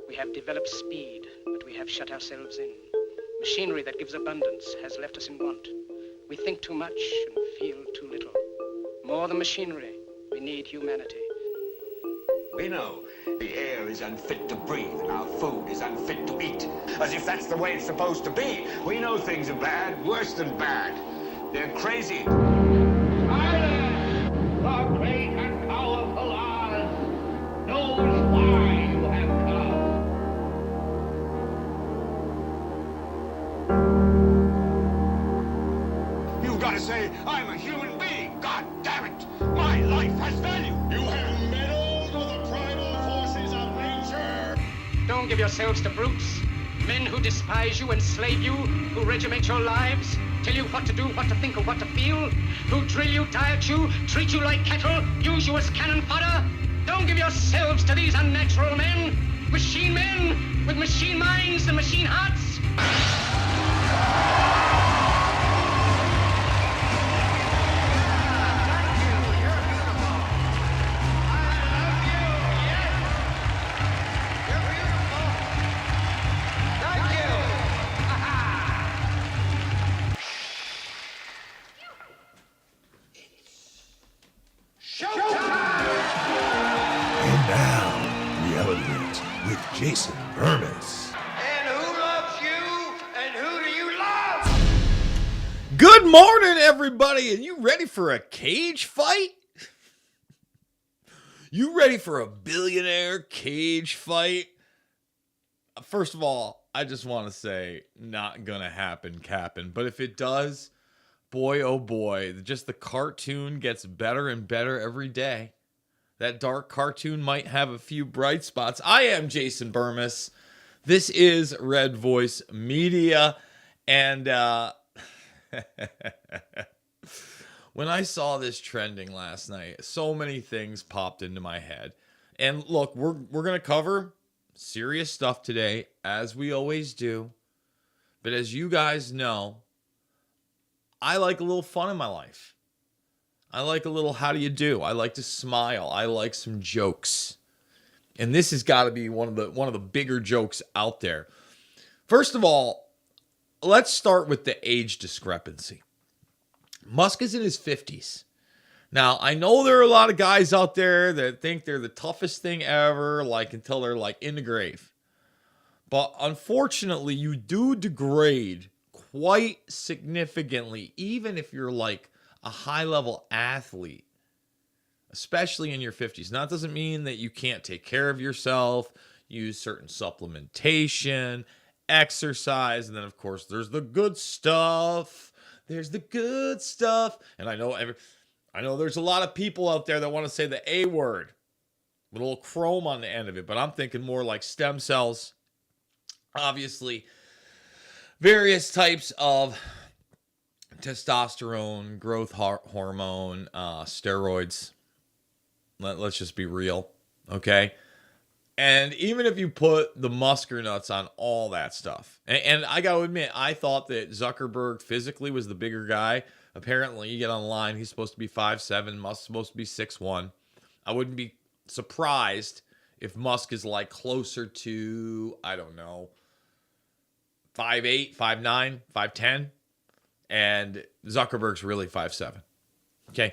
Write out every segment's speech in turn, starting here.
We have developed speed, but we have shut ourselves in. Machinery that gives abundance has left us in want. We think too much and feel too little. More than machinery, we need humanity. We know the air is unfit to breathe and our food is unfit to eat. As if that's the way it's supposed to be. We know things are bad, worse than bad. They're crazy. Silence! The great and powerful Oz knows why you have come. You've got to say, I'm a human being. God damn it. My life has value. You have meddled with the primal forces of nature. Don't give yourselves to brutes, men who despise you, enslave you, who regiment your lives, tell you what to do, what to think, or what to feel, who drill you, diet you, treat you like cattle, use you as cannon fodder. Don't give yourselves to these unnatural men with machine minds and machine hearts. And now, Reality Hits with Jason Bermas. And who loves you? And who do you love? Good morning, everybody. Are you ready for a cage fight? You ready for a billionaire cage fight? First of all, I just want to say, not gonna happen, Cap'n. But if it does, boy, oh boy, just the cartoon gets better and better every day. That dark cartoon might have a few bright spots. I am Jason Bermas. This is Red Voice Media. And when I saw this trending last night, so many things popped into my head. And look, we're going to cover serious stuff today, as we always do. But as you guys know, I like a little fun in my life. I like a little how do you do? I like to smile. I like some jokes. And this has got to be one of the bigger jokes out there. First of all, let's start with the age discrepancy. Musk is in his 50s. Now, I know there are a lot of guys out there that think they're the toughest thing ever, like until they're like in the grave. But unfortunately, you do degrade quite significantly, even if you're like a high-level athlete, especially in your 50s. Now, that doesn't mean that you can't take care of yourself, use certain supplementation, exercise, and then, of course, there's the good stuff. There's the good stuff. And I know there's a lot of people out there that want to say the A word with a little chrome on the end of it, but I'm thinking more like stem cells. Obviously, various types of testosterone, growth hormone, steroids. Let's just be real, okay? And even if you put the Musker nuts on all that stuff, and I got to admit, I thought that Zuckerberg physically was the bigger guy. Apparently, you get online, he's supposed to be 5'7", Musk's supposed to be 6'1". I wouldn't be surprised if Musk is like closer to, I don't know, 5'8", 5'9", 5'10", and Zuckerberg's really 5'7". Okay.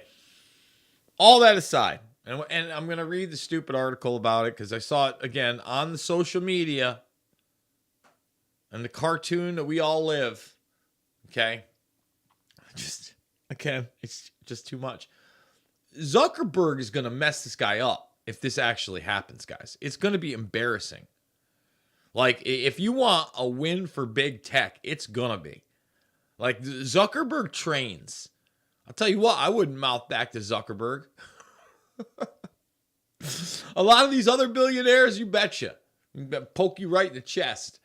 All that aside, and I'm going to read the stupid article about it because I saw it again on the social media and the cartoon that we all live. Okay. It's just too much. Zuckerberg is going to mess this guy up if this actually happens, guys. It's going to be embarrassing. Like, if you want a win for big tech, it's going to be. Like, Zuckerberg trains. I'll tell you what, I wouldn't mouth back to Zuckerberg. A lot of these other billionaires, you betcha, poke you right in the chest.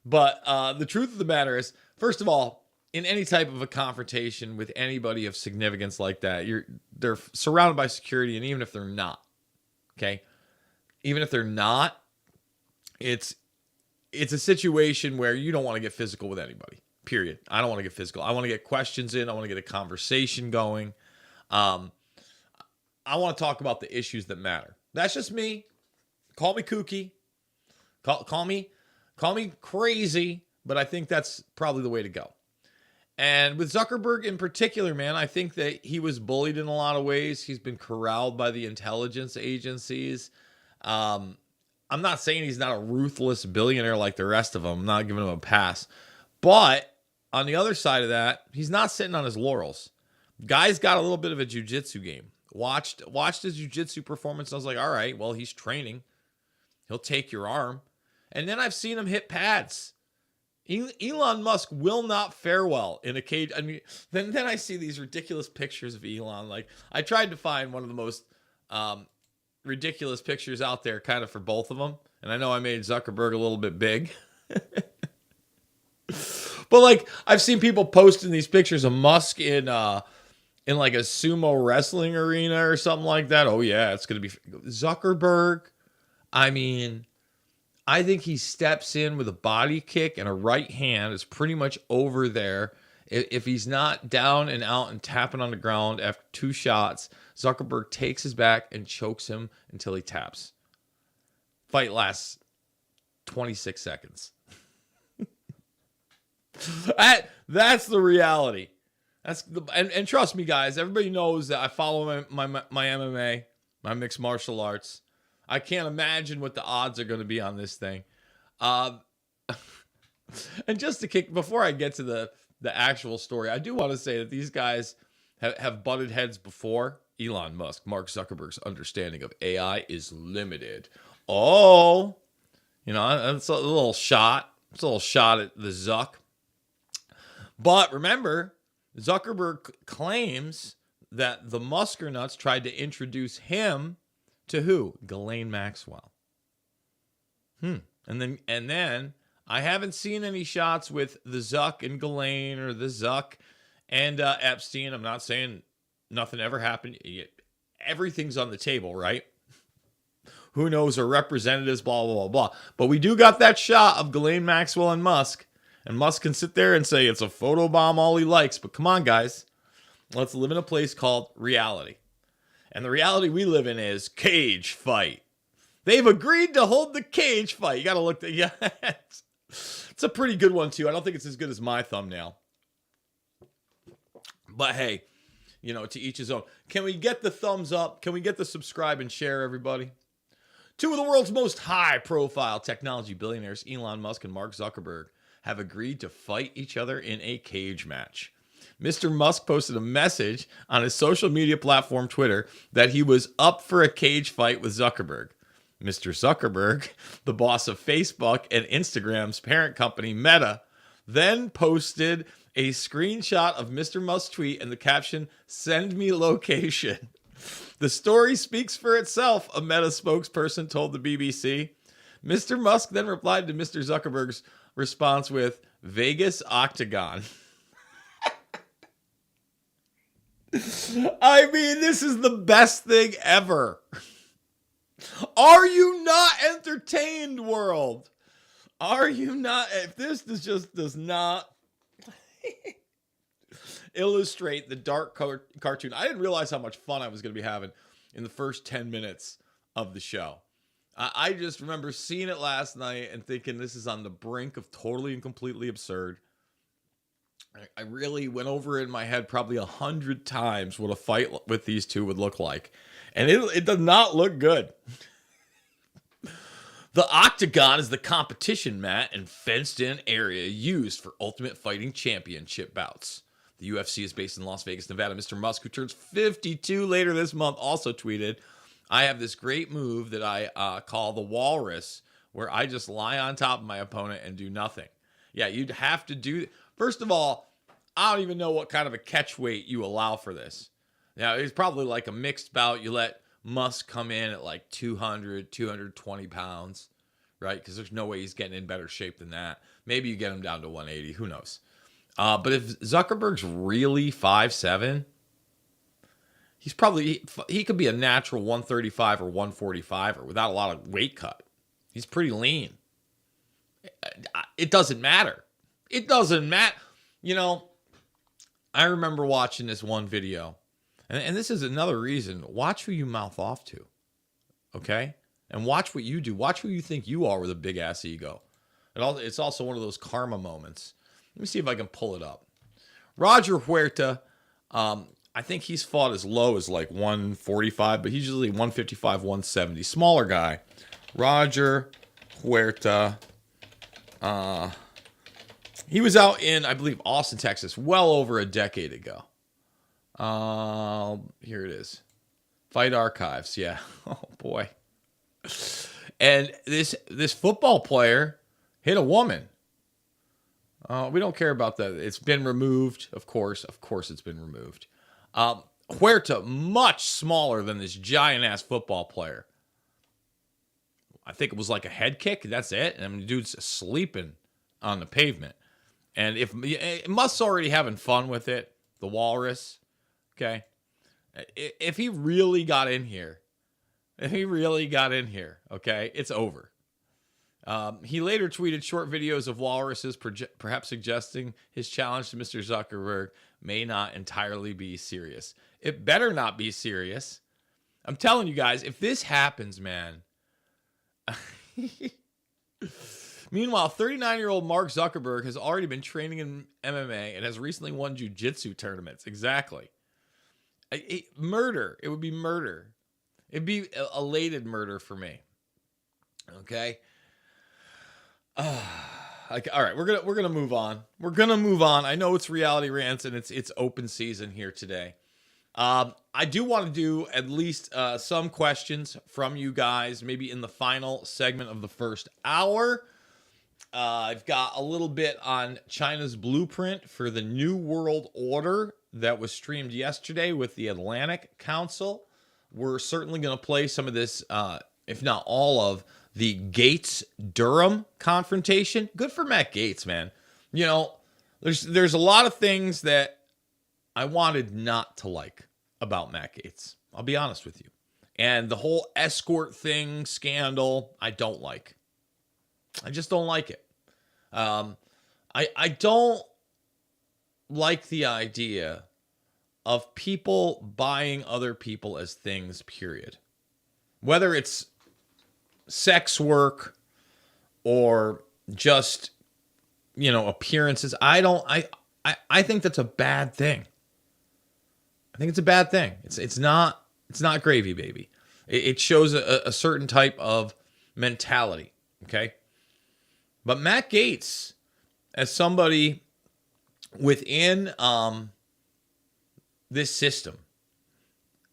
But the truth of the matter is, first of all, in any type of a confrontation with anybody of significance like that, they're surrounded by security, and even if they're not, okay, even if they're not, it's a situation where you don't want to get physical with anybody. Period. I don't want to get physical. I want to get questions in. I want to get a conversation going. I want to talk about the issues that matter. That's just me. Call me kooky. Call me crazy, but I think that's probably the way to go. And with Zuckerberg in particular, man, I think that he was bullied in a lot of ways. He's been corralled by the intelligence agencies. I'm not saying he's not a ruthless billionaire like the rest of them. I'm not giving him a pass. But on the other side of that, he's not sitting on his laurels. Guy's got a little bit of a jiu-jitsu game. Watched his jiu-jitsu performance. And I was like, all right, well, he's training. He'll take your arm. And then I've seen him hit pads. Elon Musk will not fare well in a cage. I mean, then I see these ridiculous pictures of Elon. Like, I tried to find one of the most ridiculous pictures out there kind of for both of them. And I know I made Zuckerberg a little bit big. But like, I've seen people posting these pictures of Musk in like a sumo wrestling arena or something like that. Oh yeah, it's going to be Zuckerberg. I mean, I think he steps in with a body kick and a right hand. It's pretty much over there. If he's not down and out and tapping on the ground after 2 shots, Zuckerberg takes his back and chokes him until he taps. Fight lasts 26 seconds. That's the reality. And trust me, guys. Everybody knows that I follow my MMA, my mixed martial arts. I can't imagine what the odds are going to be on this thing. And just to kick, before I get to the actual story, I do want to say that these guys have butted heads before. Elon Musk, Mark Zuckerberg's understanding of AI is limited. Oh, it's a little shot. It's a little shot at the Zuck. But remember, Zuckerberg claims that the Muskernuts tried to introduce him to who? Ghislaine Maxwell. And then I haven't seen any shots with the Zuck and Ghislaine or the Zuck and Epstein. I'm not saying nothing ever happened. Everything's on the table, right? Who knows? Or representatives, blah, blah, blah, blah. But we do got that shot of Ghislaine Maxwell and Musk. And Musk can sit there and say it's a photobomb all he likes. But come on, guys. Let's live in a place called reality. And the reality we live in is cage fight. They've agreed to hold the cage fight. You got to look at it's a pretty good one, too. I don't think it's as good as my thumbnail. But hey, to each his own. Can we get the thumbs up? Can we get the subscribe and share, everybody? 2 of the world's most high-profile technology billionaires, Elon Musk and Mark Zuckerberg, have agreed to fight each other in a cage match. Mr. Musk posted a message on his social media platform, Twitter, that he was up for a cage fight with Zuckerberg. Mr. Zuckerberg, the boss of Facebook and Instagram's parent company, Meta, then posted a screenshot of Mr. Musk's tweet and the caption, "Send me location." The story speaks for itself, a Meta spokesperson told the BBC. Mr. Musk then replied to Mr. Zuckerberg's response with Vegas Octagon. I mean, this is the best thing ever. Are you not entertained, world? Are you not? If this does not illustrate the dark cartoon, I didn't realize how much fun I was going to be having in the first 10 minutes of the show. I just remember seeing it last night and thinking this is on the brink of totally and completely absurd. I really went over in my head probably 100 times what a fight with these two would look like. And it does not look good. The octagon is the competition mat and fenced-in area used for Ultimate Fighting Championship bouts. The UFC is based in Las Vegas, Nevada. Mr. Musk, who turns 52 later this month, also tweeted, "I have this great move that I call the walrus, where I just lie on top of my opponent and do nothing." Yeah, you'd have to do... First of all, I don't even know what kind of a catch weight you allow for this. Now, it's probably like a mixed bout. You let Musk come in at like 200, 220 pounds, right? Because there's no way he's getting in better shape than that. Maybe you get him down to 180. Who knows? But if Zuckerberg's really 5'7", he could be a natural 135 or 145 or without a lot of weight cut. He's pretty lean. It doesn't matter. It doesn't matter. I remember watching this one video, and this is another reason. Watch who you mouth off to, okay? and watch what you do. Watch who you think you are with a big ass ego. It's also one of those karma moments. Let me see if I can pull it up. Roger Huerta, I think he's fought as low as like 145, but he's usually 155, 170. Smaller guy. Roger Huerta. He was out in, I believe, Austin, Texas, well over a decade ago. Here it is. Fight Archives. Yeah. Oh, boy. And this football player hit a woman. We don't care about that. It's been removed, of course. Of course it's been removed. Huerta, much smaller than this giant-ass football player. I think it was like a head kick. That's it. And the dude's sleeping on the pavement. And if Musk's already having fun with it, the walrus, okay? If he really got in here, okay, it's over. He later tweeted short videos of walruses, perhaps suggesting his challenge to Mr. Zuckerberg may not entirely be serious. It better not be serious. I'm telling you guys, if this happens, man. Meanwhile, 39-year-old Mark Zuckerberg has already been training in MMA and has recently won jiu-jitsu tournaments. Exactly. Murder. It would be murder. It'd be elated murder for me. Okay. All right, we're gonna move on. We're gonna move on. I know it's reality rants and it's open season here today. I do want to do at least some questions from you guys, maybe in the final segment of the first hour. I've got a little bit on China's blueprint for the New World Order that was streamed yesterday with the Atlantic Council. We're certainly going to play some of this, if not all of, the Gates-Durham confrontation. Good for Matt Gaetz, man. You know, there's a lot of things that I wanted not to like about Matt Gaetz. I'll be honest with you. And the whole escort thing scandal, I don't like. I just don't like it. I don't like the idea of people buying other people as things, period. Whether it's sex work or just, you know, appearances. I think that's a bad thing. I think it's a bad thing. It's not gravy, baby. It shows a certain type of mentality. Okay. But Matt Gaetz, as somebody within this system,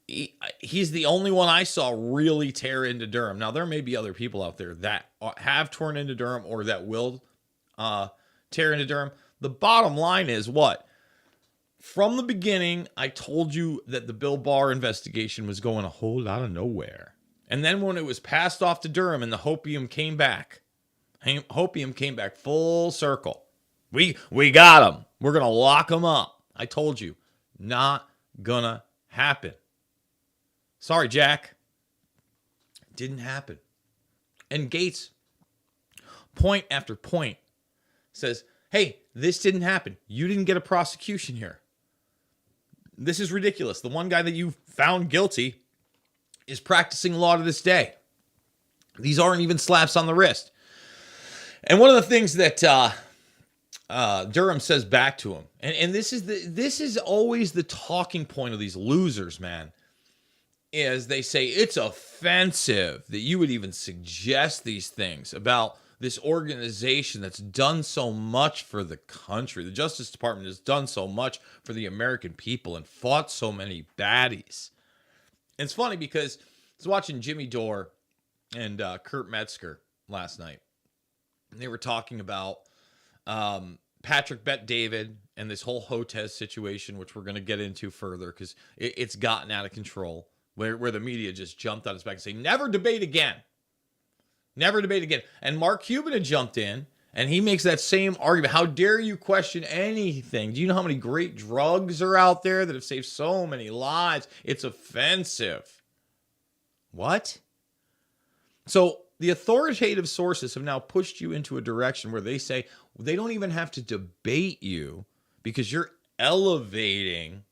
he's the only one I saw really tear into Durham. Now, there may be other people out there that have torn into Durham or that will tear into Durham. The bottom line is what? From the beginning, I told you that the Bill Barr investigation was going a whole lot of nowhere. And then when it was passed off to Durham and the hopium came back full circle. We got him. We're going to lock him up. I told you, not gonna happen. Sorry, Jack. Didn't happen. And Gaetz, point after point, says, hey, this didn't happen. You didn't get a prosecution here. This is ridiculous. The one guy that you found guilty is practicing law to this day. These aren't even slaps on the wrist. And one of the things that Durham says back to him, and this is always the talking point of these losers, man, is they say it's offensive that you would even suggest these things about this organization that's done so much for the country. The Justice Department has done so much for the American people and fought so many baddies. And it's funny because I was watching Jimmy Dore and Kurt Metzger last night. And they were talking about Patrick Bet-David and this whole Hotez situation, which we're going to get into further because it's gotten out of control, where the media just jumped on his back and say, never debate again. Never debate again. And Mark Cuban had jumped in, and he makes that same argument. How dare you question anything? Do you know how many great drugs are out there that have saved so many lives? It's offensive. What? So the authoritative sources have now pushed you into a direction where they say they don't even have to debate you because you're elevating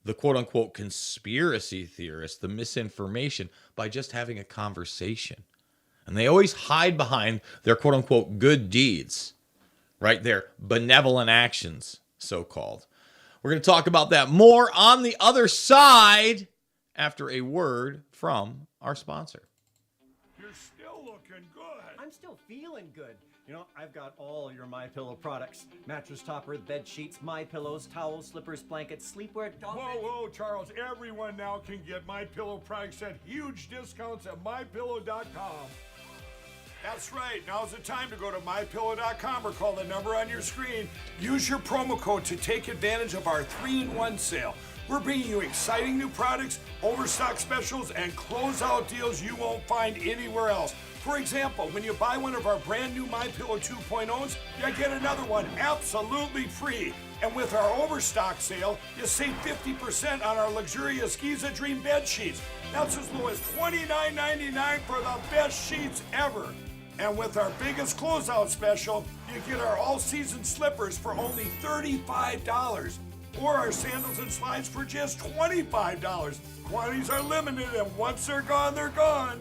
the quote-unquote conspiracy theorists, the misinformation, by just having a conversation. And they always hide behind their quote unquote good deeds, right? Their benevolent actions, so-called. We're going to talk about that more on the other side after a word from our sponsor. You're still looking good. I'm still feeling good. You know, I've got all your My Pillow products. Mattress topper, bed sheets, My Pillows, towels, slippers, blankets, sleepwear, dog bed. Whoa, Charles. Everyone now can get My Pillow products at huge discounts at MyPillow.com. That's right. Now's the time to go to MyPillow.com or call the number on your screen. Use your promo code to take advantage of our 3-in-1 sale. We're bringing you exciting new products, overstock specials, and closeout deals you won't find anywhere else. For example, when you buy one of our brand new MyPillow 2.0s, you get another one absolutely free. And with our overstock sale, you save 50% on our luxurious Giza Dream bed sheets. That's as low as $29.99 for the best sheets ever. And with our biggest closeout special, you get our all-season slippers for only $35. Or our sandals and slides for just $25. Quantities are limited, and once they're gone, they're gone.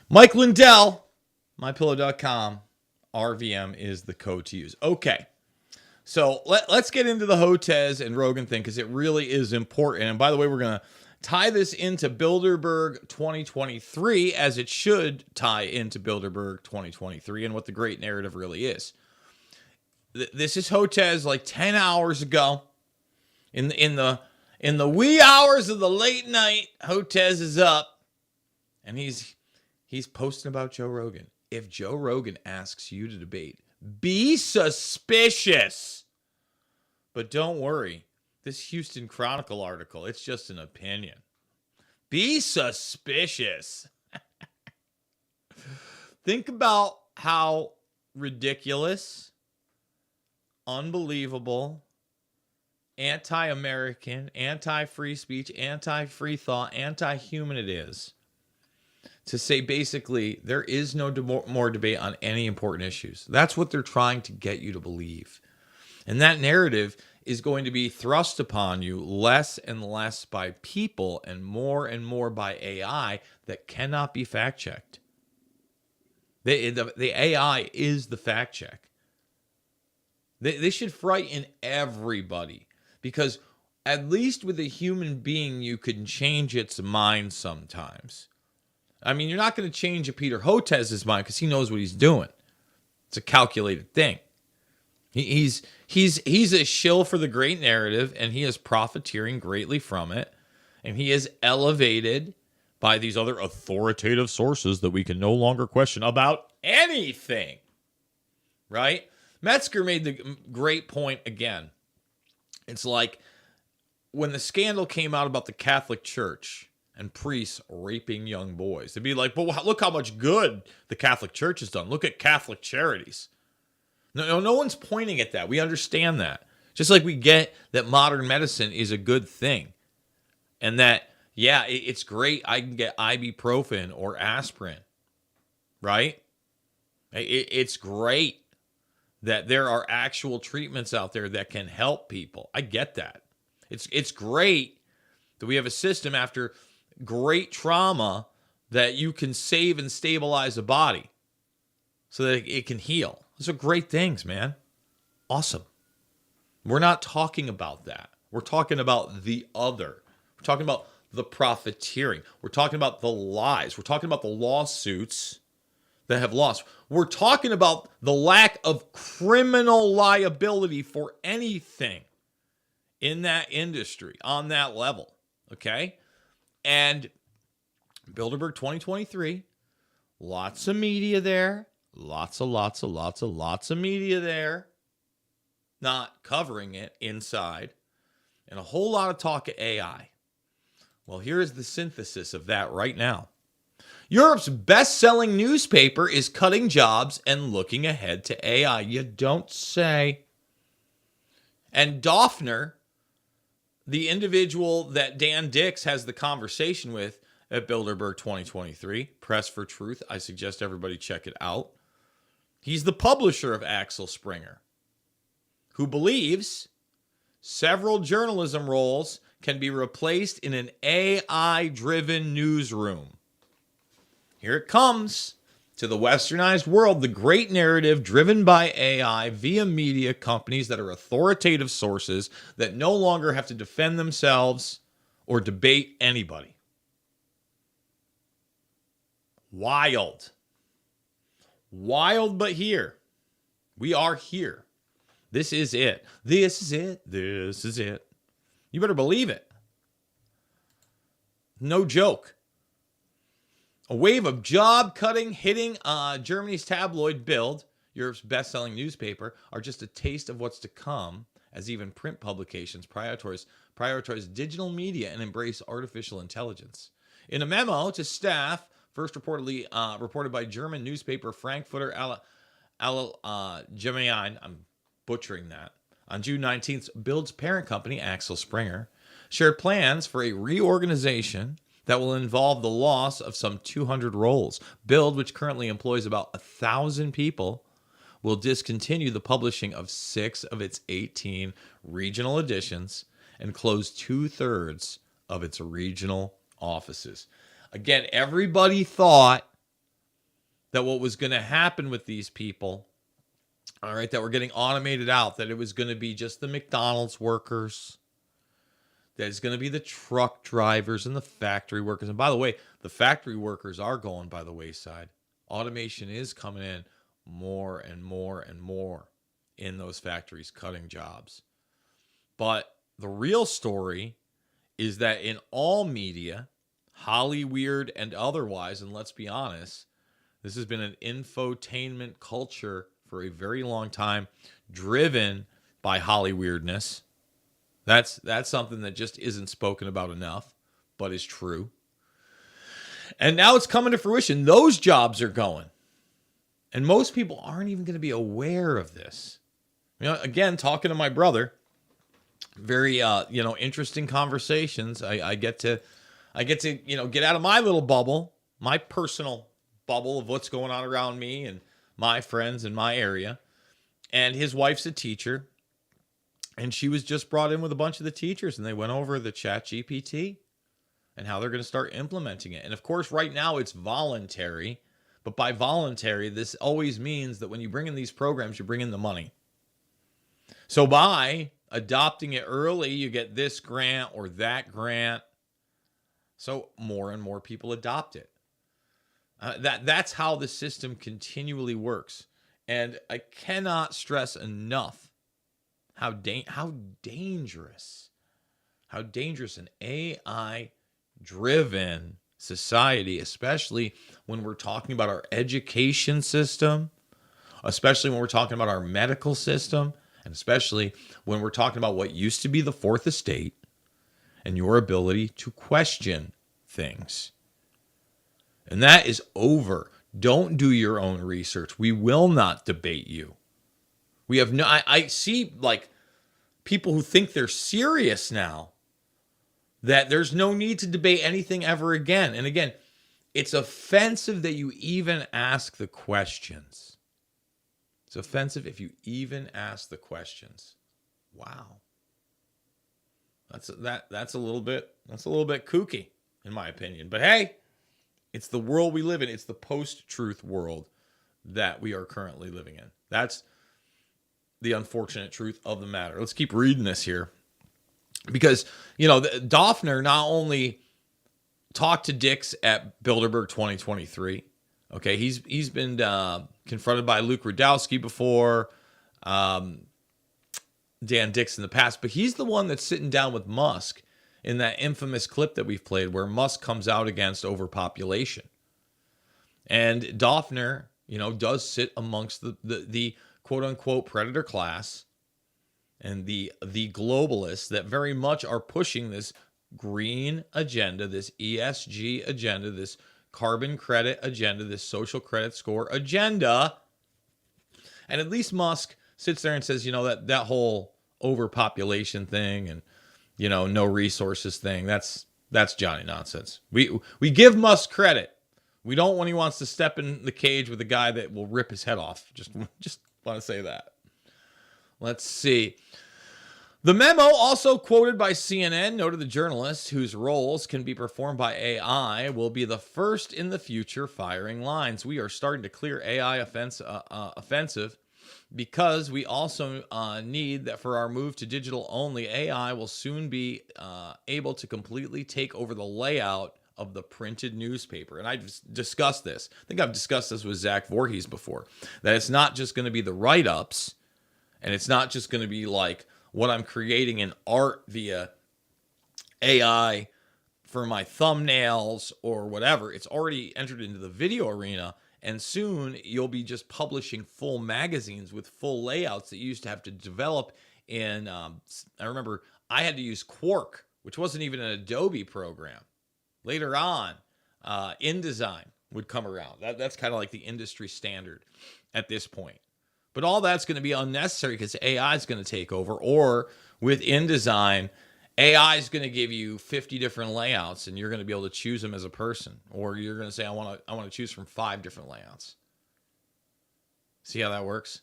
Mike Lindell, MyPillow.com. RVM is the code to use. Okay, so let's get into the Hotez and Rogan thing because it really is important. And by the way, we're going to tie this into Bilderberg 2023 as it should tie into Bilderberg 2023 and what the great narrative really is. This is Hotez like 10 hours ago. In the wee hours of the late night, Hotez is up and he's posting about Joe Rogan. If Joe Rogan asks you to debate, be suspicious. But don't worry. This Houston Chronicle article, it's just an opinion. Be suspicious. Think about how ridiculous, unbelievable, anti-American, anti-free speech, anti-free thought, anti-human it is to say basically there is no more debate on any important issues. That's what they're trying to get you to believe. And that narrative is going to be thrust upon you less and less by people and more by AI that cannot be fact-checked. The AI is the fact-check. They should frighten everybody because at least with a human being, you can change its mind sometimes. I mean, you're not going to change a Peter Hotez's mind because he knows what he's doing. It's a calculated thing. He's a shill for the great narrative, and he is profiteering greatly from it. And he is elevated by these other authoritative sources that we can no longer question about anything. Right? Metzger made the great point again. It's like when the scandal came out about the Catholic Church and priests raping young boys. They'd be like, but look how much good the Catholic Church has done. Look at Catholic charities. No one's pointing at that. We understand that. Just like we get that modern medicine is a good thing. And that, yeah, it's great. I can get ibuprofen or aspirin. Right? It's great that there are actual treatments out there that can help people. I get that. It's great that we have a system after great trauma that you can save and stabilize a body so that it can heal. Those are great things, man. Awesome. We're not talking about that. We're talking about the other. We're talking about the profiteering. We're talking about the lies. We're talking about the lawsuits that have lost. We're talking about the lack of criminal liability for anything in that industry on that level. Okay? And Bilderberg 2023, lots of media there. Lots of media there. Not covering it inside. And a whole lot of talk of AI. Well, here's the synthesis of that right now. Europe's best-selling newspaper is cutting jobs and looking ahead to AI. You don't say. And Doffner, the individual that Dan Dix has the conversation with at Bilderberg 2023, Press for Truth, I suggest everybody check it out. He's the publisher of Axel Springer, who believes several journalism roles can be replaced in an AI-driven newsroom. Here it comes. To the westernized world, the great narrative driven by AI via media companies that are authoritative sources that no longer have to defend themselves or debate anybody. Wild. Wild, but here. We are here. This is it. This is it. This is it. You better believe it. No joke. A wave of job cutting hitting Germany's tabloid Bild, Europe's best-selling newspaper, are just a taste of what's to come as even print publications prioritize digital media and embrace artificial intelligence. In a memo to staff, first reported by German newspaper Frankfurter Allgemeine, I'm butchering that, on June 19th, Bild's parent company, Axel Springer, shared plans for a reorganization that will involve the loss of some 200 roles. Bild, which currently employs about 1,000 people, will discontinue the publishing of 6 of its 18 regional editions and close 2/3 of its regional offices. Again, everybody thought that what was going to happen with these people, all right, that were getting automated out, that it was going to be just the McDonald's workers, that it's going to be the truck drivers and the factory workers. And by the way, the factory workers are going by the wayside. Automation is coming in more and more and more in those factories, cutting jobs. But the real story is that in all media, Hollyweird and otherwise, and let's be honest, this has been an infotainment culture for a very long time, driven by Hollyweirdness. That's something that just isn't spoken about enough, but is true. And now it's coming to fruition. Those jobs are going. And most people aren't even going to be aware of this. You know, again, talking to my brother, very interesting conversations. I get to get out of my little bubble, my personal bubble of what's going on around me and my friends in my area. And his wife's a teacher. And she was just brought in with a bunch of the teachers, and they went over the ChatGPT and how they're going to start implementing it. And of course, right now it's voluntary, but by voluntary, this always means that when you bring in these programs, you bring in the money. So by adopting it early, you get this grant or that grant. So more and more people adopt it. That's how the system continually works. And I cannot stress enough how dangerous an AI-driven society, especially when we're talking about our education system, especially when we're talking about our medical system, and especially when we're talking about what used to be the fourth estate and your ability to question things. And that is over. Don't do your own research. We will not debate you. We have no, I see like people who think they're serious now, that there's no need to debate anything ever again. And again, it's offensive that you even ask the questions. It's offensive if you even ask the questions. Wow. That's a little bit kooky in my opinion. But hey, it's the world we live in. It's the post-truth world that we are currently living in. That's the unfortunate truth of the matter. Let's keep reading this here. Because, Doffner not only talked to dicks at Bilderberg 2023. Okay, he's been confronted by Luke Rudkowski before, Dan Dix in the past, but he's the one that's sitting down with Musk in that infamous clip that we've played where Musk comes out against overpopulation. And Doffner, does sit amongst the quote-unquote predator class and the globalists that very much are pushing this green agenda, this ESG agenda, this carbon credit agenda, this social credit score agenda. And at least Musk sits there and says, that whole overpopulation thing and, no resources thing, that's Johnny nonsense. We give Musk credit. We don't when he wants to step in the cage with a guy that will rip his head off. Just want to say that. Let's see. The memo, also quoted by CNN, noted the journalists whose roles can be performed by AI will be the first in the future firing lines. We are starting to clear AI offensive because we also need that for our move to digital only. AI will soon be able to completely take over the layout of the printed newspaper. And I've discussed this. I think I've discussed this with Zach Voorhees before, that it's not just going to be the write-ups, and it's not just going to be like what I'm creating in art via AI for my thumbnails or whatever. It's already entered into the video arena, and soon you'll be just publishing full magazines with full layouts that you used to have to develop in, I remember I had to use Quark, which wasn't even an Adobe program. Later on, InDesign would come around. That's kind of like the industry standard at this point. But all that's going to be unnecessary because AI is going to take over. Or with InDesign, AI is going to give you 50 different layouts, and you're going to be able to choose them as a person. Or you're going to say, I want to choose from 5 different layouts. See how that works?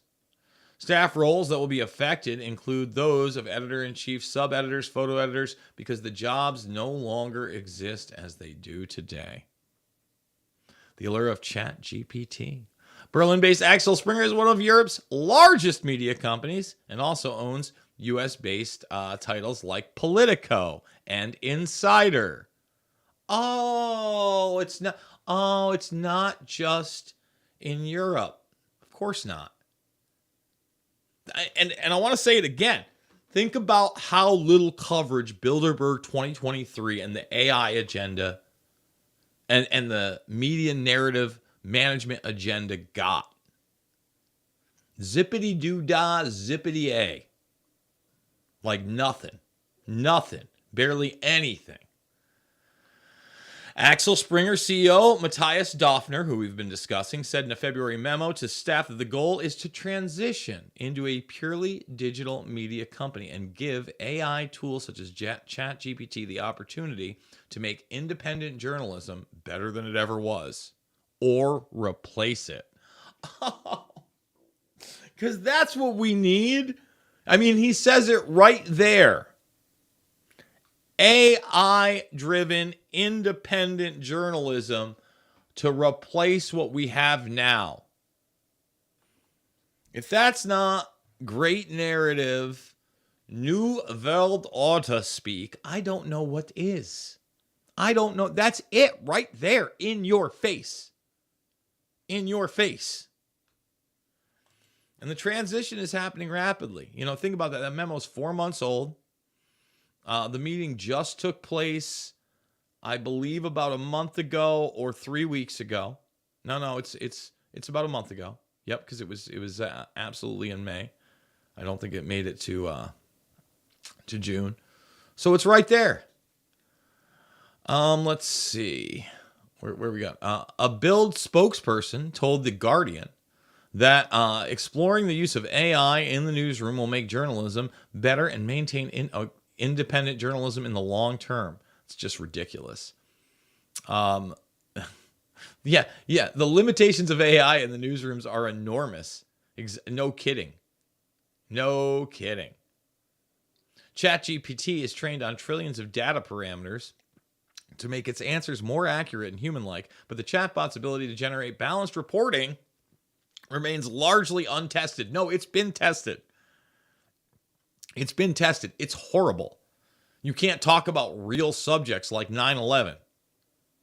Staff roles that will be affected include those of editor-in-chief, sub-editors, photo editors, because the jobs no longer exist as they do today. The allure of ChatGPT. Berlin-based Axel Springer is one of Europe's largest media companies and also owns U.S.-based titles like Politico and Insider. It's not just in Europe. Of course not. And I want to say it again. Think about how little coverage Bilderberg 2023 and the AI agenda and the media narrative management agenda got. Zippity-doo-dah, zippity-a. Like nothing. Nothing. Barely anything. Axel Springer CEO Matthias Döpfner, who we've been discussing, said in a February memo to staff that the goal is to transition into a purely digital media company and give AI tools such as ChatGPT the opportunity to make independent journalism better than it ever was, or replace it. Because that's what we need. I mean, he says it right there. AI-driven, independent journalism to replace what we have now. If that's not great narrative, New World Order speak, I don't know what is. I don't know. That's it right there in your face. In your face. And the transition is happening rapidly. You know, think about that. That memo's 4 months old. The meeting just took place, I believe, about a month ago or 3 weeks ago. No, it's about a month ago. Yep, because it was absolutely in May. I don't think it made it to June. So it's right there. Let's see. Where we got? A Build spokesperson told The Guardian that exploring the use of AI in the newsroom will make journalism better and maintain independent journalism in the long term. It's just ridiculous. Yeah. The limitations of AI in the newsrooms are enormous. No kidding. ChatGPT is trained on trillions of data parameters to make its answers more accurate and human-like, but the chatbot's ability to generate balanced reporting remains largely untested. No, it's been tested. It's horrible. You can't talk about real subjects like 9/11.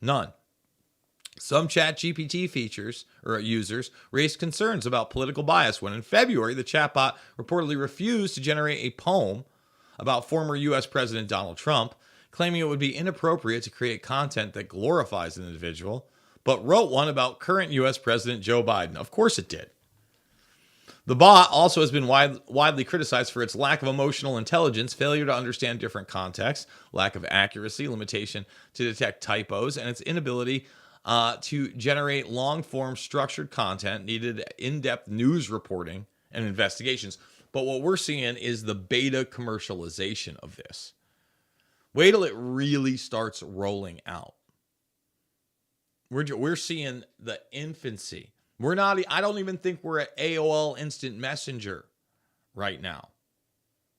None. Some ChatGPT features or users raised concerns about political bias when in February, the chatbot reportedly refused to generate a poem about former U.S. President Donald Trump, claiming it would be inappropriate to create content that glorifies an individual, but wrote one about current U.S. President Joe Biden. Of course it did. The bot also has been widely criticized for its lack of emotional intelligence, failure to understand different contexts, lack of accuracy, limitation to detect typos, and its inability to generate long-form structured content needed in-depth news reporting and investigations. But what we're seeing is the beta commercialization of this. Wait till it really starts rolling out. We're seeing the infancy. I don't even think we're at AOL Instant Messenger right now.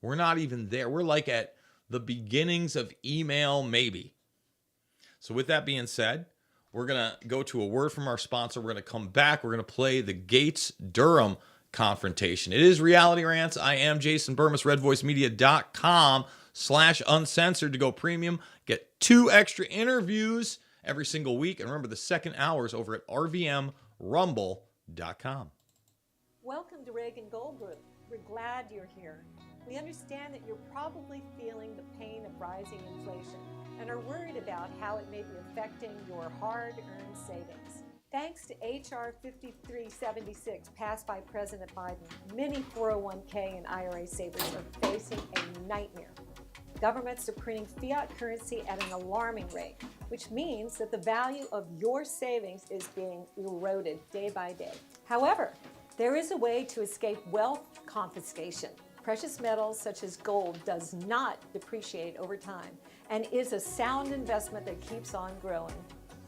We're not even there. We're like at the beginnings of email, maybe. So with that being said, we're going to go to a word from our sponsor. We're going to come back. We're going to play the Gates-Durham confrontation. It is Reality Rants. I am Jason Bermas, redvoicemedia.com/uncensored to go premium. Get 2 extra interviews every single week. And remember, the second hour is over at RVM Rumble.com. Welcome to Reagan Gold Group. We're glad you're here. We understand that you're probably feeling the pain of rising inflation and are worried about how it may be affecting your hard-earned savings. Thanks to H.R. 5376 passed by President Biden, many 401k and IRA savers are facing a nightmare. Governments are printing fiat currency at an alarming rate, which means that the value of your savings is being eroded day by day. However, there is a way to escape wealth confiscation. Precious metals such as gold does not depreciate over time and is a sound investment that keeps on growing.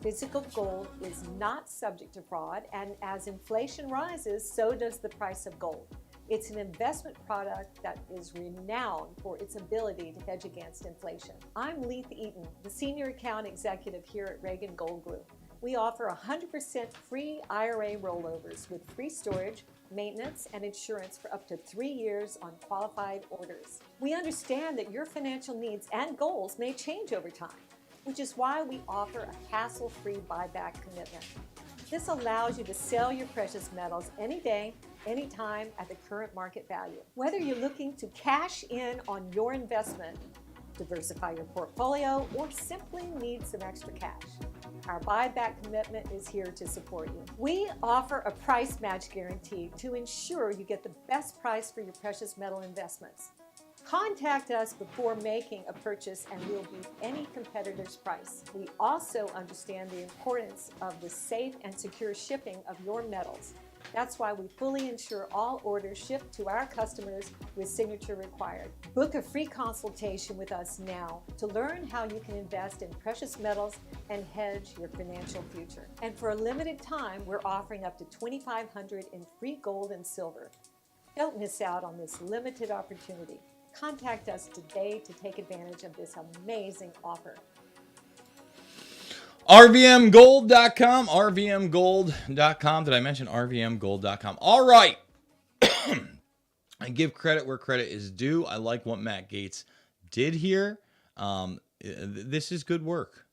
Physical gold is not subject to fraud, and as inflation rises, so does the price of gold. It's an investment product that is renowned for its ability to hedge against inflation. I'm Leith Eaton, the Senior Account Executive here at Reagan Gold Group. We offer 100% free IRA rollovers with free storage, maintenance, and insurance for up to 3 years on qualified orders. We understand that your financial needs and goals may change over time, which is why we offer a hassle-free buyback commitment. This allows you to sell your precious metals any day, anytime at the current market value. Whether you're looking to cash in on your investment, diversify your portfolio, or simply need some extra cash, our buyback commitment is here to support you. We offer a price match guarantee to ensure you get the best price for your precious metal investments. Contact us before making a purchase and we'll beat any competitor's price. We also understand the importance of the safe and secure shipping of your metals. That's why we fully ensure all orders shipped to our customers with signature required. Book a free consultation with us now to learn how you can invest in precious metals and hedge your financial future. And for a limited time, we're offering up to $2,500 in free gold and silver. Don't miss out on this limited opportunity. Contact us today to take advantage of this amazing offer. RVMGold.com, RVMGold.com. Did I mention RVMGold.com? All right. I give credit where credit is due. I like what Matt Gaetz did here. This is good work.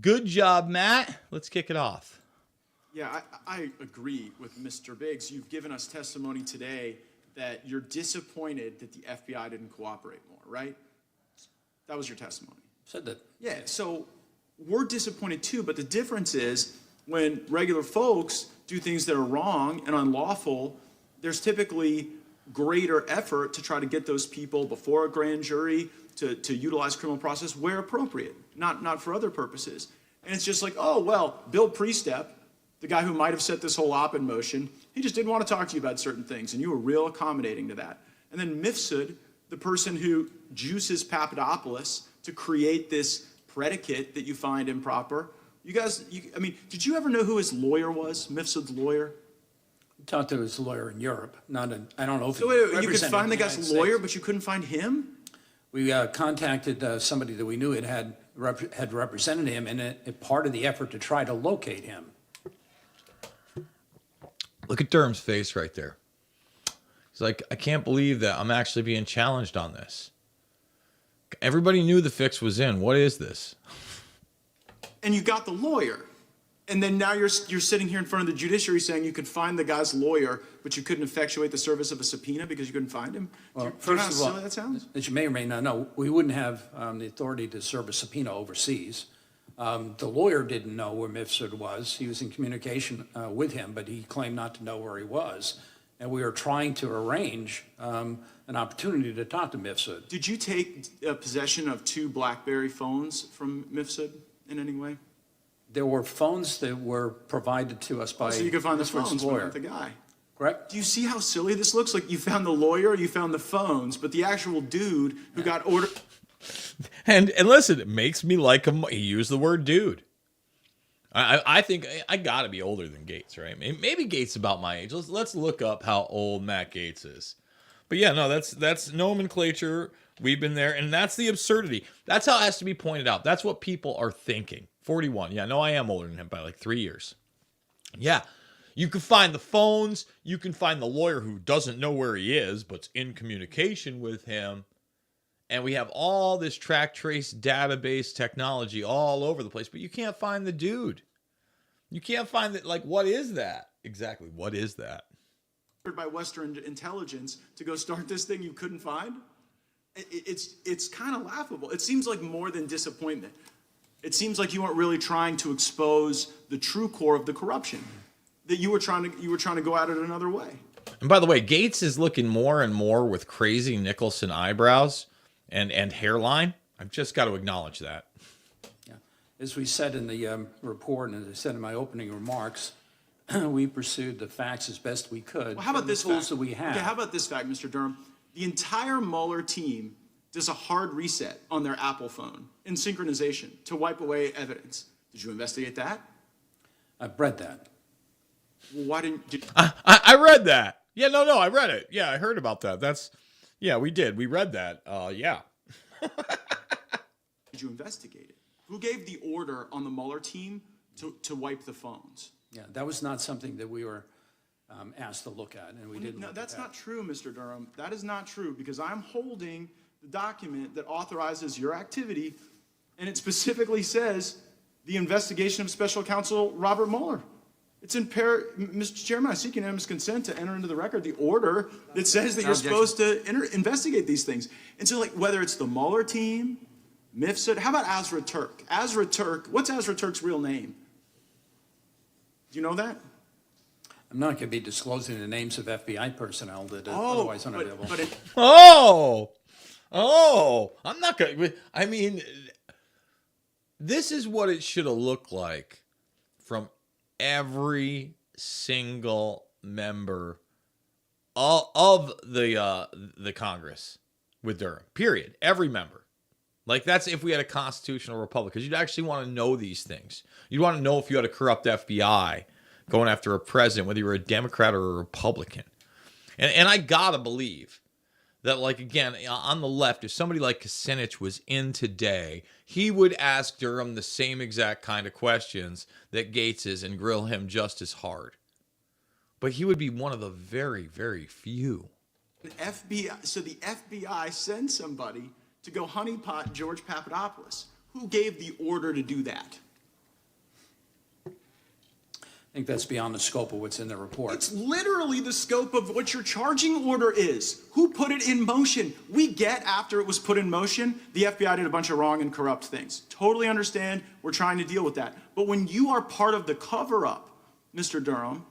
Good job, Matt. Let's kick it off. Yeah, I agree with Mr. Biggs. You've given us testimony today that you're disappointed that the FBI didn't cooperate more, right? That was your testimony. Said that. Yeah, so we're disappointed too, but the difference is when regular folks do things that are wrong and unlawful, there's typically greater effort to try to get those people before a grand jury to utilize criminal process where appropriate, not for other purposes. And it's just like, oh, well, Bill Priestep, the guy who might have set this whole op in motion, he just didn't want to talk to you about certain things, and you were real accommodating to that. And then Mifsud, the person who juices Papadopoulos to create this predicate that you find improper. You guys, did you ever know who his lawyer was, Mifsud's lawyer? Talked to his lawyer in Europe. I don't know if so wait, you could find the guy's lawyer, but you couldn't find him? We contacted somebody that we knew had represented him, and part of the effort to try to locate him. Look at Durham's face right there. He's like, I can't believe that I'm actually being challenged on this. Everybody knew the fix was in. What is this? And you got the lawyer. And then now you're sitting here in front of the judiciary saying you could find the guy's lawyer, but you couldn't effectuate the service of a subpoena because you couldn't find him? Well, first of all, that sounds? As you may or may not know, we wouldn't have the authority to serve a subpoena overseas. The lawyer didn't know where Mifsud was. He was in communication with him, but he claimed not to know where he was. And we were trying to arrange an opportunity to talk to Mifsud. Did you take possession of 2 BlackBerry phones from Mifsud in any way? There were phones that were provided to us by so you could find the Mifsud's phones, lawyer. but not the guy. Correct? Do you see how silly this looks? Like you found the lawyer, you found the phones, but the actual dude who got ordered. And listen, it makes me like him. He used the word dude. I think I got to be older than Gaetz, right? Maybe Gaetz about my age. Let's look up how old Matt Gaetz is. But yeah, no, that's nomenclature. We've been there, and that's the absurdity. That's how it has to be pointed out. That's what people are thinking. 41. Yeah, no, I am older than him by like 3 years. Yeah, you can find the phones. You can find the lawyer who doesn't know where he is, but's in communication with him. And we have all this track trace database technology all over the place, but you can't find the dude. You can't find that. Like, what is that? Exactly. What is that? By Western intelligence to go start this thing you couldn't find? It's kind of laughable. It seems like more than disappointment. It seems like you weren't really trying to expose the true core of the corruption. That you were trying to go at it another way. And by the way, Gates is looking more and more with crazy Nicholson eyebrows and hairline. I've just got to acknowledge that. Yeah. As we said in the report, and as I said in my opening remarks, we pursued the facts as best we could. Well, how about this tools fact? that we have? Okay, how about this fact, Mr. Durham? The entire Mueller team does a hard reset on their Apple phone in synchronization to wipe away evidence. Did you investigate that? I've read that. Well, why didn't you? I read that. Yeah, no, I read it. Yeah, I heard about that. Yeah, we did. We read that. Yeah. Did you investigate it? Who gave the order on the Mueller team to wipe the phones? Yeah, that was not something that we were asked to look at, and we didn't. No, that's not true, Mr. Durham. That is not true, because I'm holding the document that authorizes your activity, and it specifically says the investigation of Special Counsel Robert Mueller. It's in Mr. Chairman, I seek unanimous consent to enter into the record the order that says that you're supposed to investigate these things. And so, like, whether it's the Mueller team, MIFSUD, how about Azra Turk? Azra Turk, what's Azra Turk's real name? Do you know that? I'm not going to be disclosing the names of FBI personnel that are otherwise unavailable. I'm not going to. I mean, this is what it should have looked like from every single member of the Congress with Durham. Period. Every member. Like, that's if we had a constitutional republic, because you'd actually want to know these things. You'd want to know if you had a corrupt FBI going after a president, whether you were a Democrat or a Republican. And I gotta believe that, like, again, on the left, if somebody like Kucinich was in today, he would ask Durham the same exact kind of questions that Gates is and grill him just as hard. But he would be one of the very, very few. So the FBI sends somebody to go honeypot George Papadopoulos. Who gave the order to do that? I think that's beyond the scope of what's in the report. It's literally the scope of what your charging order is. Who put it in motion? We get after it was put in motion, the FBI did a bunch of wrong and corrupt things. Totally understand. We're trying to deal with that. But when you are part of the cover-up, Mr. Durham.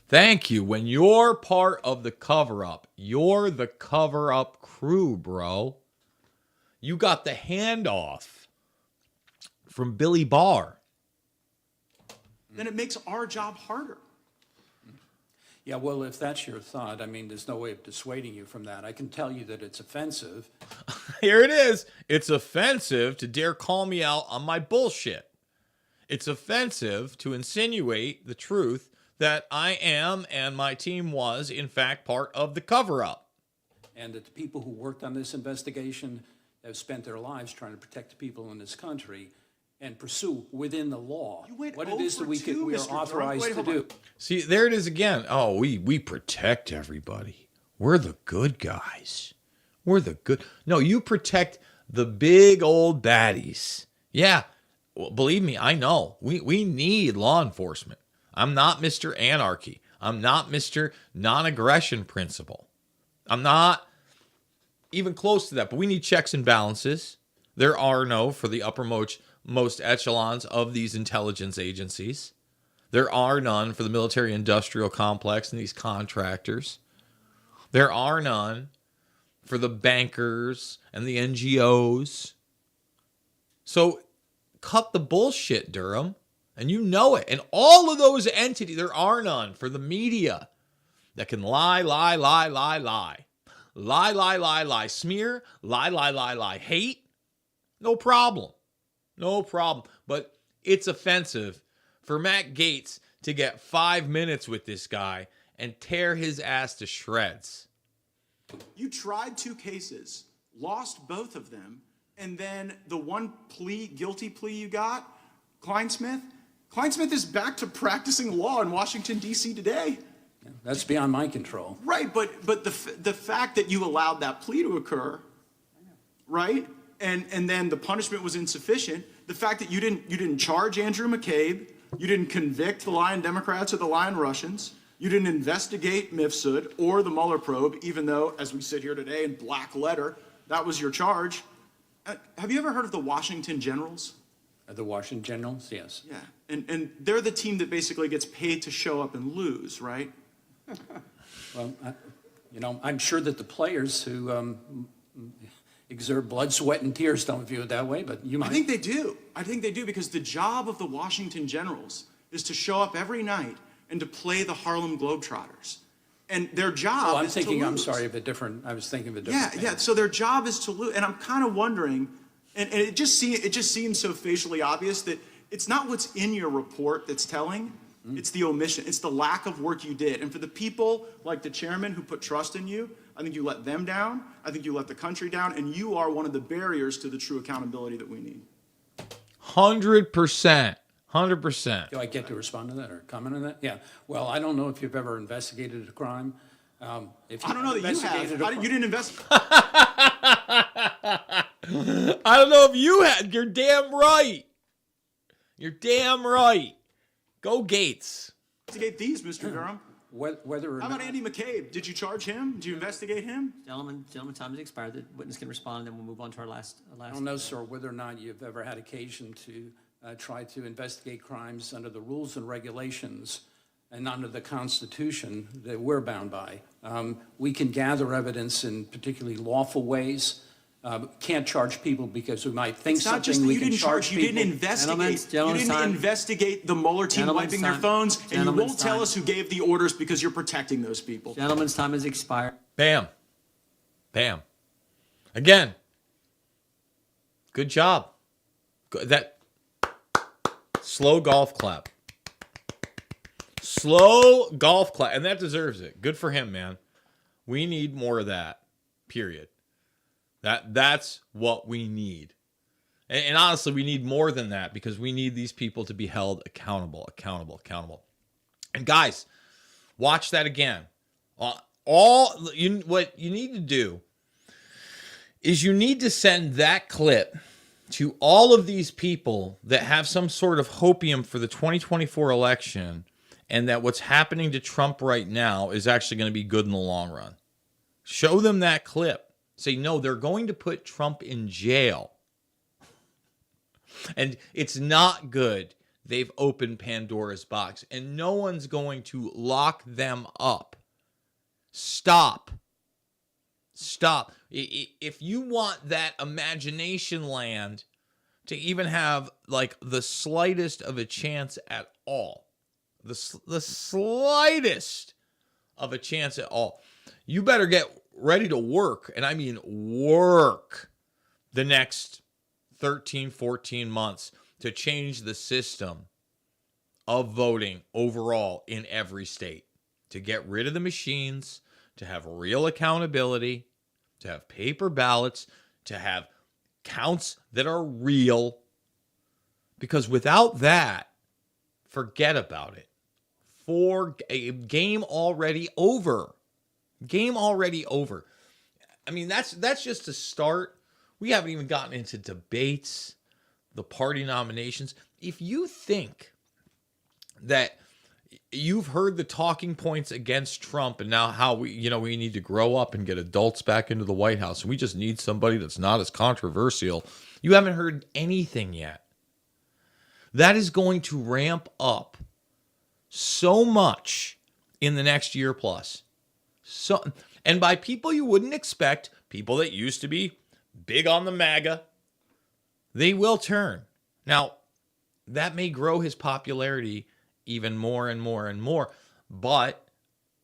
Thank you. When you're part of the cover-up, you're the cover-up crew, bro. You got the handoff from Billy Barr. Then it makes our job harder. Yeah, well, if that's your thought, I mean, there's no way of dissuading you from that. I can tell you that it's offensive. Here it is. It's offensive to dare call me out on my bullshit. It's offensive to insinuate the truth that I am and my team was, in fact, part of the cover-up. And that the people who worked on this investigation have spent their lives trying to protect the people in this country and pursue within the law what it is that we are authorized to do. See, there it is again. Oh, we protect everybody. We're the good guys. We're the good. No, you protect the big old baddies. Yeah, well, believe me, I know. We need law enforcement. I'm not Mr. Anarchy. I'm not Mr. Non-aggression principle. I'm not even close to that, but we need checks and balances. There are no for the uppermost echelons of these intelligence agencies. There are none for the military-industrial complex and these contractors. There are none for the bankers and the NGOs. So cut the bullshit, Durham. And you know it. And all of those entities, there are none for the media that can lie. Lie, smear, lie, hate. No problem. But it's offensive for Matt Gaetz to get 5 minutes with this guy and tear his ass to shreds. You tried 2 cases, lost both of them, and then the one guilty plea you got, Kleinsmith is back to practicing law in Washington, D.C. today. That's beyond my control. Right, but the fact that you allowed that plea to occur, right, and then the punishment was insufficient, the fact that you didn't charge Andrew McCabe, you didn't convict the lying Democrats or the lying Russians, you didn't investigate Mifsud or the Mueller probe, even though, as we sit here today in black letter, that was your charge. Have you ever heard of the Washington Generals? The Washington Generals, yes. Yeah, and they're the team that basically gets paid to show up and lose, right? Well, I'm sure that the players who exert blood, sweat, and tears don't view it that way, but you might. I think they do. I think they do, because the job of the Washington Generals is to show up every night and to play the Harlem Globetrotters. And their job is to lose. I'm sorry, I was thinking of a different thing. Yeah, so their job is to lose. And I'm kind of wondering, and it just seems so facially obvious that it's not what's in your report that's telling, it's the omission, it's the lack of work you did. And for the people like the chairman who put trust in you, I think you let them down, I think you let the country down, and you are one of the barriers to the true accountability that we need. 100%. 100%. Do I get to respond to that or comment on that? Yeah. Well, I don't know if you've ever investigated a crime. I don't know that you have. You didn't investigate. I don't know if you had. You're damn right. You're damn right. Go Gates. Investigate these, Mr. Durham. Whether or How about Andy McCabe? Did you charge him? Did you investigate him? Gentlemen, time has expired. The witness can respond, and then we'll move on to our last. I don't know, sir, whether or not you've ever had occasion to try to investigate crimes under the rules and regulations and under the Constitution that we're bound by. We can gather evidence in particularly lawful ways. Can't charge people because we might think it's not something. Just that we you can didn't charge you people. didn't investigate. You didn't investigate the Mueller team wiping their phones, and you won't tell us who gave the orders because you're protecting those people. Gentlemen's time has expired. Bam. Bam. Again. Good job. That slow golf clap. Slow golf clap. And that deserves it. Good for him, man. We need more of that. Period. That's what we need. And honestly, we need more than that, because we need these people to be held accountable. And guys, watch that again. What you need to do is you need to send that clip to all of these people that have some sort of hopium for the 2024 election, and that what's happening to Trump right now is actually going to be good in the long run. Show them that clip. Say, no, they're going to put Trump in jail. And it's not good. They've opened Pandora's box, and no one's going to lock them up. Stop. If you want that imagination land to even have like the slightest of a chance at all, the slightest of a chance at all, you better get ready to work, and I mean work, the next 13, 14 months to change the system of voting overall in every state, to get rid of the machines, to have real accountability, to have paper ballots, to have counts that are real. Because without that, forget about it. Game already over. Game already over. I mean, that's just a start. We haven't even gotten into debates, the party nominations. If you think that you've heard the talking points against Trump and now how we need to grow up and get adults back into the White House, and we just need somebody that's not as controversial, you haven't heard anything yet. That is going to ramp up so much in the next year plus. And by people you wouldn't expect, people that used to be big on the MAGA, they will turn. Now, that may grow his popularity even more and more and more. But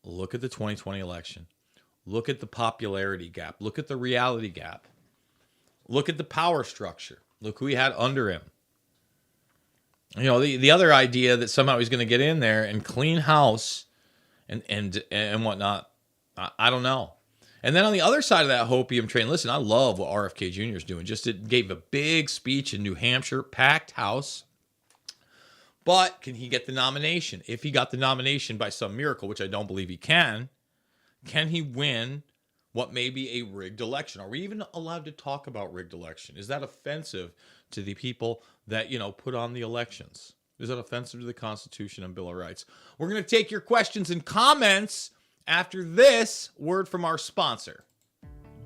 look at the 2020 election. Look at the popularity gap. Look at the reality gap. Look at the power structure. Look who he had under him. You know, the other idea that somehow he's going to get in there and clean house and whatnot, I don't know. And then on the other side of that hopium train, listen, I love what RFK Jr. is doing. Just it gave a big speech in New Hampshire, packed house. But can he get the nomination? If he got the nomination by some miracle, which I don't believe he can he win what may be a rigged election? Are we even allowed to talk about rigged election? Is that offensive to the people that, put on the elections? Is that offensive to the Constitution and Bill of Rights? We're going to take your questions and comments after this word from our sponsor.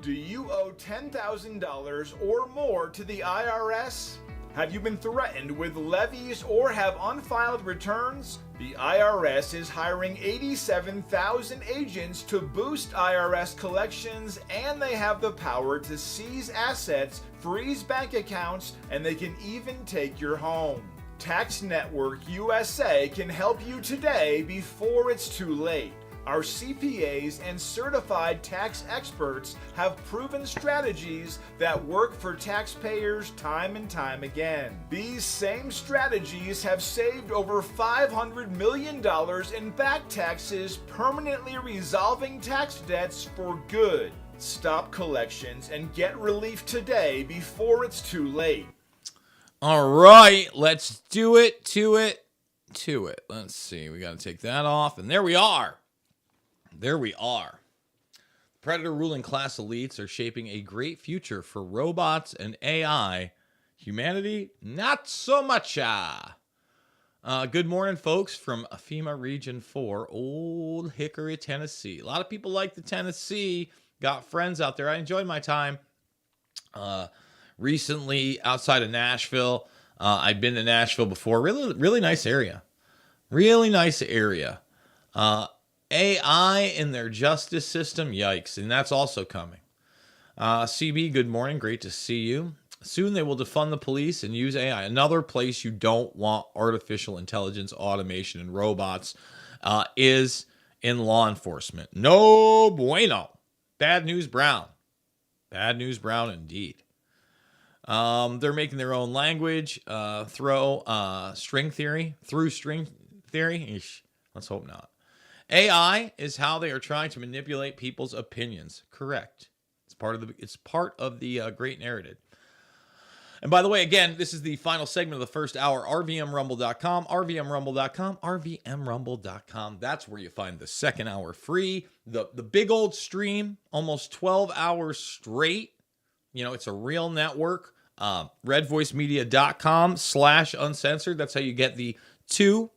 Do you owe $10,000 or more to the IRS? Have you been threatened with levies or have unfiled returns? The IRS is hiring 87,000 agents to boost IRS collections, and they have the power to seize assets, freeze bank accounts, and they can even take your home. Tax Network USA can help you today before it's too late. Our CPAs and certified tax experts have proven strategies that work for taxpayers time and time again. These same strategies have saved over $500 million in back taxes, permanently resolving tax debts for good. Stop collections and get relief today before it's too late. All right, let's do it to it. Let's see. We got to take that off. And there we are. Predator ruling class elites are shaping a great future for robots and AI. Humanity, not so much. Good morning, folks, from FEMA Region 4, Old Hickory, Tennessee. A lot of people like the Tennessee. Got friends out there. I enjoyed my time recently outside of Nashville. I'd been to Nashville before. Really nice area. Really nice area. AI in their justice system, yikes. And that's also coming. CB, good morning. Great to see you. Soon they will defund the police and use AI. Another place you don't want artificial intelligence, automation, and robots is in law enforcement. No bueno. Bad news, Brown. Bad news, Brown, indeed. They're making their own language through string theory. Eesh, let's hope not. AI is how they are trying to manipulate people's opinions. Correct. It's part of the great narrative. And by the way, again, this is the final segment of the first hour. RVMRumble.com, RVMRumble.com, RVMRumble.com. That's where you find the second hour free. The big old stream, almost 12 hours straight. It's a real network. RedVoiceMedia.com/uncensored. That's how you get the two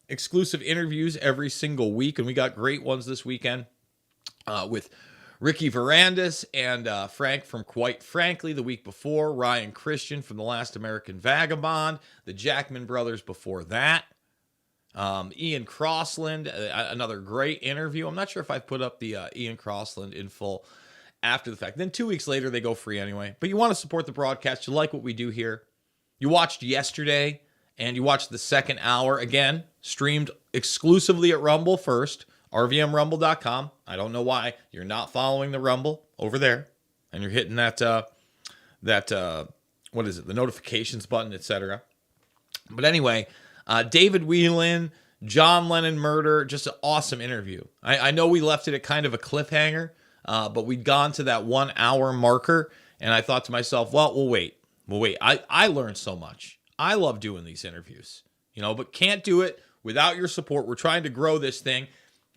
exclusive interviews every single week. And we got great ones this weekend with Ricky Varandas and Frank from Quite Frankly the week before, Ryan Christian from The Last American Vagabond, the Jackman brothers before that, Ian Crossland, another great interview. I'm not sure if I've put up the Ian Crossland in full after the fact. Then 2 weeks later, they go free anyway. But you want to support the broadcast. You like what we do here. You watched yesterday, and you watched the second hour, again, streamed exclusively at Rumble first, RVMRumble.com. I don't know why you're not following the Rumble over there, and you're hitting that what is it, the notifications button, etc. But anyway, David Whelan, John Lennon murder, just an awesome interview. I know we left it at kind of a cliffhanger, but we'd gone to that 1 hour marker, and I thought to myself, well, we'll wait. I learned so much. I love doing these interviews, but can't do it without your support. We're trying to grow this thing.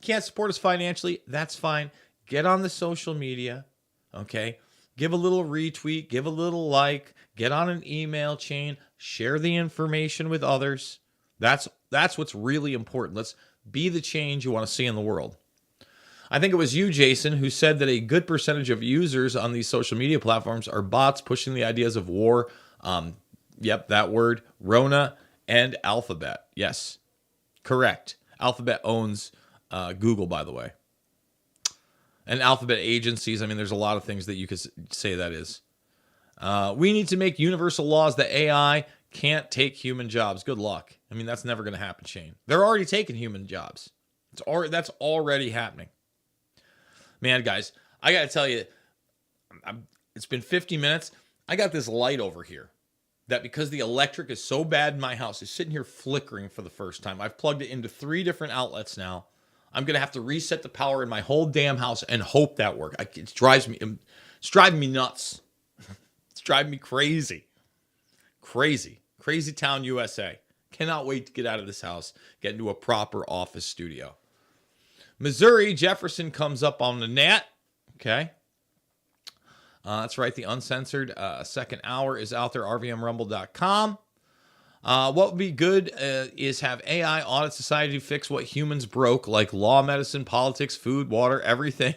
Can't support us financially, that's fine. Get on the social media, okay? Give a little retweet, give a little like, get on an email chain, share the information with others. That's what's really important. Let's be the change you want to see in the world. I think it was you, Jason, who said that a good percentage of users on these social media platforms are bots pushing the ideas of war. Yep, that word, Rona and Alphabet. Yes, correct. Alphabet owns Google, by the way. And Alphabet agencies, there's a lot of things that you could say that is. We need to make universal laws that AI can't take human jobs. Good luck. That's never going to happen, Shane. They're already taking human jobs. That's already happening. Man, guys, I got to tell you, it's been 50 minutes. I got this light over here that because the electric is so bad in my house, is sitting here flickering for the first time. I've plugged it into 3 different outlets now. I'm going to have to reset the power in my whole damn house and hope that works. It's driving me nuts. It's driving me crazy. Crazy town, USA. Cannot wait to get out of this house, get into a proper office studio. Missouri, Jefferson comes up on the net. Okay. That's right. The uncensored second hour is out there, rvmrumble.com. What would be good is have AI audit society to fix what humans broke, like law, medicine, politics, food, water, everything.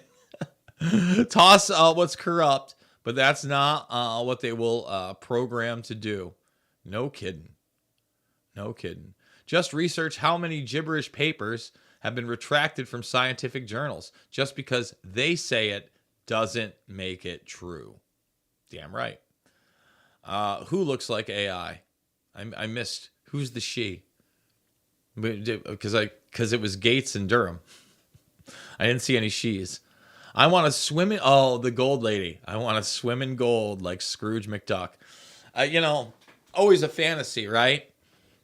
Toss what's corrupt, but that's not what they will program to do. No kidding. Just research how many gibberish papers have been retracted from scientific journals. Just because they say it doesn't make it true. Damn right. Who looks like AI? I missed. Who's the she? Because it was Gates and Durham. I didn't see any she's. I want to swim in. Oh, the gold lady. I want to swim in gold like Scrooge McDuck. Always a fantasy, right?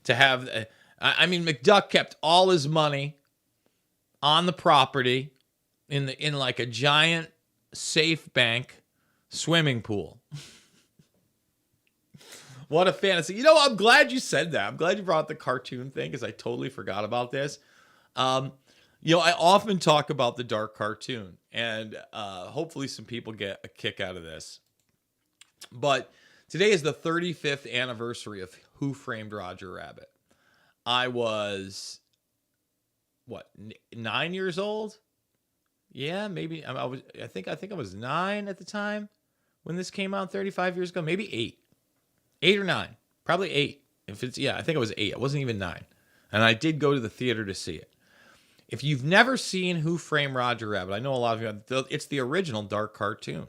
To have. McDuck kept all his money on the property in like a giant safe bank swimming pool. What a fantasy. I'm glad you said that. I'm glad you brought the cartoon thing because I totally forgot about this. I often talk about the dark cartoon, and hopefully some people get a kick out of this. But today is the 35th anniversary of Who Framed Roger Rabbit. I was, 9 years old? Yeah, maybe. I think I was 9 at the time when this came out 35 years ago. Maybe 8. 8 or 9. Probably 8. I think it was 8. It wasn't even 9. And I did go to the theater to see it. If you've never seen Who Framed Roger Rabbit, I know a lot of you, it's the original dark cartoon,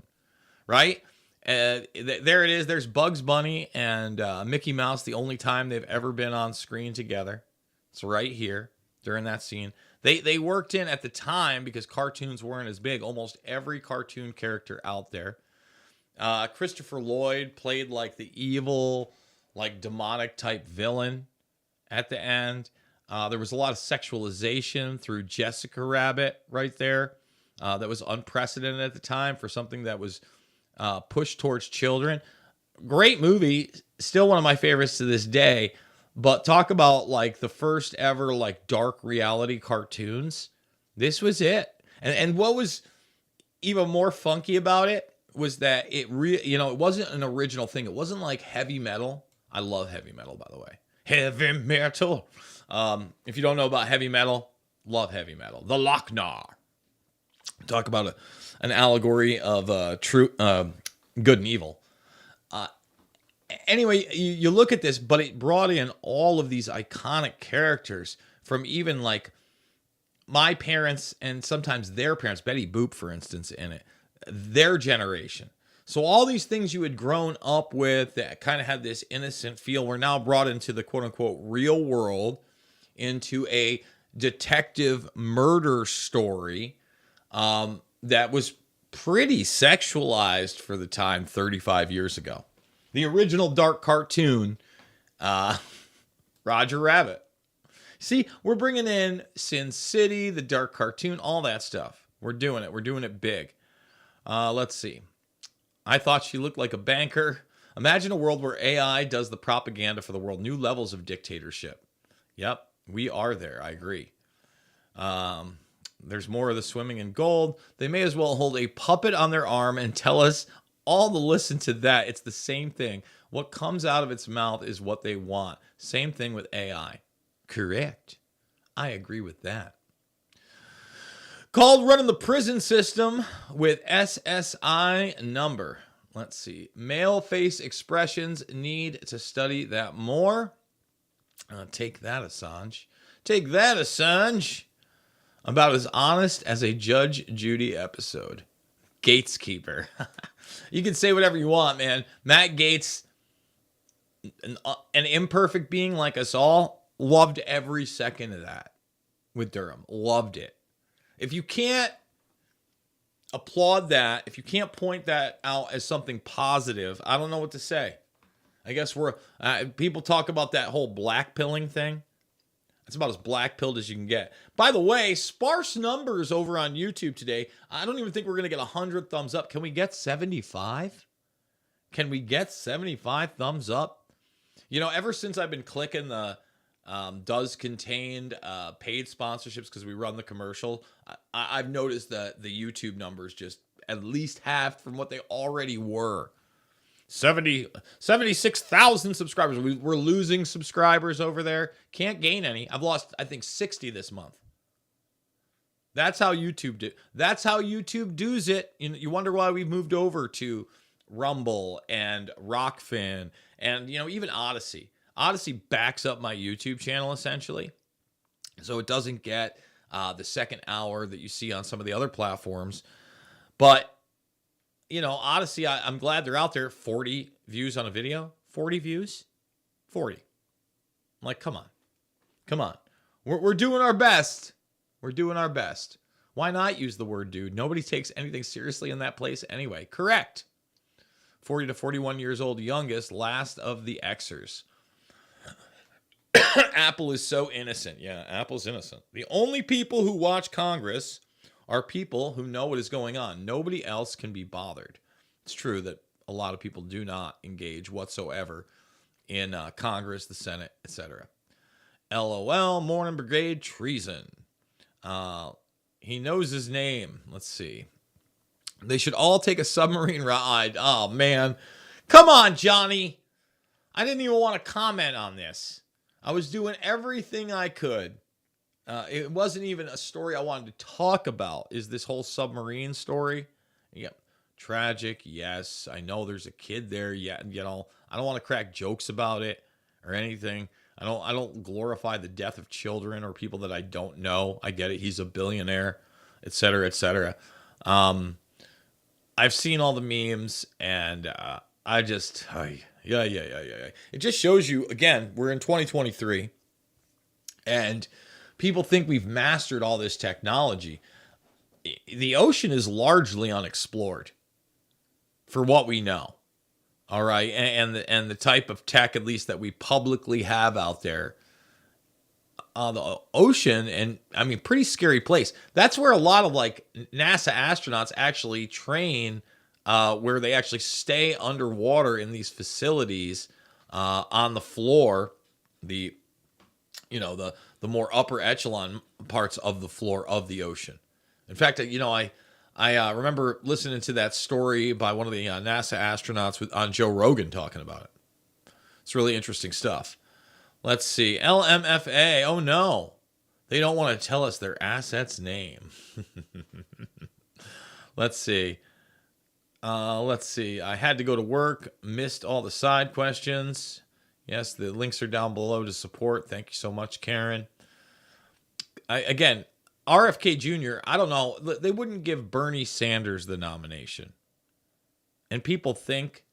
right? There it is. There's Bugs Bunny and Mickey Mouse, the only time they've ever been on screen together. It's right here during that scene. They worked in at the time, because cartoons weren't as big, almost every cartoon character out there. Christopher Lloyd played like the evil, like demonic type villain at the end. There was a lot of sexualization through Jessica Rabbit right there. That was unprecedented at the time for something that was pushed towards children. Great movie. Still one of my favorites to this day. But talk about like the first ever like dark reality cartoons. This was it. And what was even more funky about it was that it wasn't an original thing. It wasn't like heavy metal. I love heavy metal, by the way. Heavy metal. If you don't know about heavy metal, love heavy metal. The Lochnar. Talk about an allegory of true good and evil. Anyway, you look at this, but it brought in all of these iconic characters from even like my parents and sometimes their parents, Betty Boop, for instance, in it. Their generation. So all these things you had grown up with that kind of had this innocent feel were now brought into the quote unquote real world, into a detective murder story that was pretty sexualized for the time 35 years ago. The original dark cartoon, Roger Rabbit. See, we're bringing in Sin City, the dark cartoon, all that stuff. We're doing it. We're doing it big. Let's see. I thought she looked like a banker. Imagine a world where AI does the propaganda for the world. New levels of dictatorship. Yep, we are there. I agree. There's more of the swimming in gold. They may as well hold a puppet on their arm and tell us all to listen to that. It's the same thing. What comes out of its mouth is what they want. Same thing with AI. Correct. I agree with that. Called running the prison system with SSI number. Let's see. Male face expressions, need to study that more. Take that, Assange. Take that, Assange. About as honest as a Judge Judy episode. Gateskeeper. You can say whatever you want, man. Matt Gaetz, an imperfect being like us all, loved every second of that with Durham. Loved it. If you can't applaud that, if you can't point that out as something positive, I don't know what to say. I guess people talk about that whole black pilling thing. It's about as black-pilled as you can get. By the way, sparse numbers over on YouTube today. I don't even think we're going to get 100 thumbs up. Can we get 75? Can we get 75 thumbs up? You know, ever since I've been clicking the does contain paid sponsorships because we run the commercial, I've noticed that the YouTube numbers just at least halved from what they already were. 76,000 subscribers. We're losing subscribers over there. Can't gain any. I've lost, I think, 60 this month. That's how YouTube do. That's how YouTube does it. You wonder why we've moved over to Rumble and Rockfin and, even Odyssey. Odyssey backs up my YouTube channel, essentially. So it doesn't get the second hour that you see on some of the other platforms. But Odyssey, I'm glad they're out there. 40 views on a video. 40 views? 40. I'm like, come on. We're doing our best. We're doing our best. Why not use the word dude? Nobody takes anything seriously in that place anyway. Correct. 40 to 41 years old, youngest, last of the Xers. Apple is so innocent. Yeah, Apple's innocent. The only people who watch Congress are people who know what is going on. Nobody else can be bothered. It's true that a lot of people do not engage whatsoever in Congress, the Senate, etc. LOL, Morning Brigade, treason. He knows his name. Let's see. They should all take a submarine ride. Oh, man. Come on, Johnny. I didn't even want to comment on this. I was doing everything I could. It wasn't even a story I wanted to talk about, is this whole submarine story. Yep. Tragic, yes. I know there's a kid there. Yeah, I don't want to crack jokes about it or anything. I don't glorify the death of children or people that I don't know. I get it. He's a billionaire, et cetera, et cetera. I've seen all the memes, and yeah. It just shows you, again, we're in 2023, and people think we've mastered all this technology. The ocean is largely unexplored for what we know. All right. And the type of tech, at least, that we publicly have out there. The ocean, and I mean, pretty scary place. That's where a lot of NASA astronauts actually train, where they actually stay underwater in these facilities on the floor, the more upper echelon parts of the floor of the ocean. In fact, I remember listening to that story by one of the NASA astronauts on Joe Rogan talking about it. It's really interesting stuff. Let's see. LMFA. Oh, no. They don't want to tell us their asset's name. Let's see. I had to go to work. Missed all the side questions. Yes, the links are down below to support. Thank you so much, Karen. Again, RFK Jr., I don't know. They wouldn't give Bernie Sanders the nomination. And people think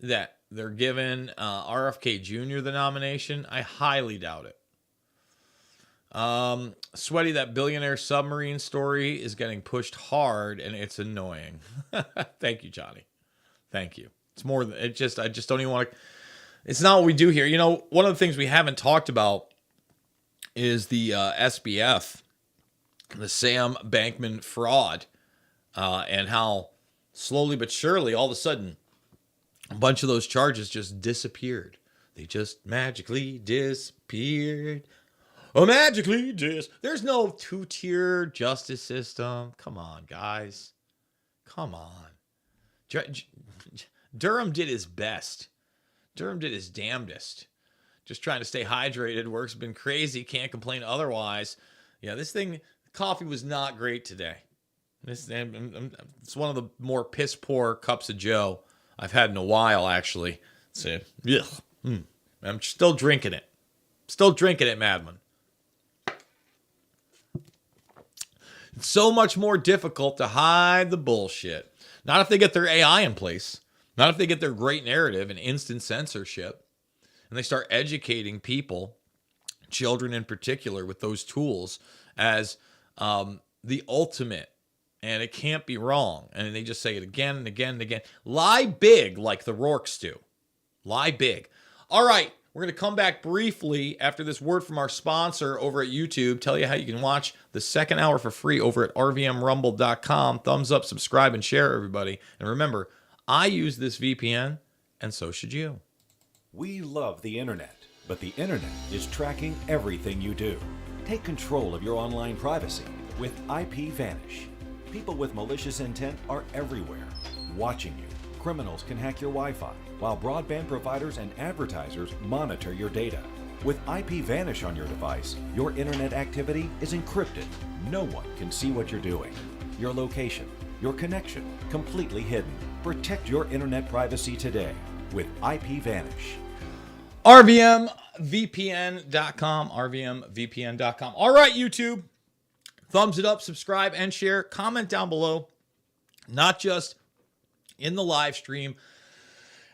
that they're giving RFK Jr. the nomination. I highly doubt it. Sweaty, that billionaire submarine story is getting pushed hard, and it's annoying. Thank you, Johnny. Thank you. It's more than I just don't even want to. It's not what we do here. One of the things we haven't talked about is the SBF, the Sam Bankman fraud, and how slowly but surely, all of a sudden, a bunch of those charges just disappeared. They just magically disappeared. Oh, magically There's no two-tier justice system. Come on, guys. Come on. Durham did his best. Durham did his damnedest. Just trying to stay hydrated. Work's been crazy. Can't complain otherwise. Yeah, this thing, coffee was not great today. It's one of the more piss-poor cups of Joe I've had in a while, actually. So, I'm still drinking it. Still drinking it, Madman. It's so much more difficult to hide the bullshit. Not if they get their AI in place. Not if they get their great narrative and instant censorship. And they start educating people, children in particular, with those tools as the ultimate. And it can't be wrong. And they just say it again and again and again. Lie big like the Rourkes do. Lie big. All right. We're going to come back briefly after this word from our sponsor over at YouTube, tell you how you can watch the second hour for free over at rvmrumble.com. Thumbs up, subscribe, and share, everybody. And remember, I use this VPN, and so should you. We love the internet, but the internet is tracking everything you do. Take control of your online privacy with IP Vanish. People with malicious intent are everywhere, watching you. Criminals can hack your Wi-Fi, while broadband providers and advertisers monitor your data. With IP Vanish on your device, your internet activity is encrypted. No one can see what you're doing. Your location, your connection, completely hidden. Protect your internet privacy today with IP Vanish. RVMVPN.com, RVMVPN.com. All right, YouTube. Thumbs it up, subscribe, and share. Comment down below, not just in the live stream.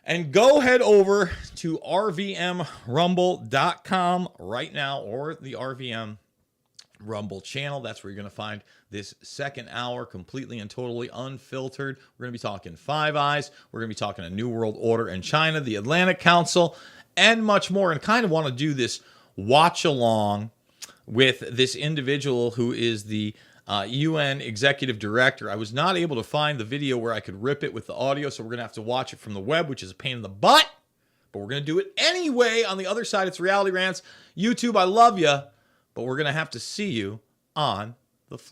And go head over to rvmrumble.com right now, or the RVM Rumble channel. That's where you're going to find this second hour completely and totally unfiltered. We're going to be talking Five Eyes. We're going to be talking a New World Order in China, the Atlantic Council, and much more. And kind of want to do this watch along with this individual who is the UN Executive Director. I was not able to find the video where I could rip it with the audio, so we're going to have to watch it from the web, which is a pain in the butt. But we're going to do it anyway. On the other side, it's Reality Rants. YouTube, I love you, but we're going to have to see you on the flip side.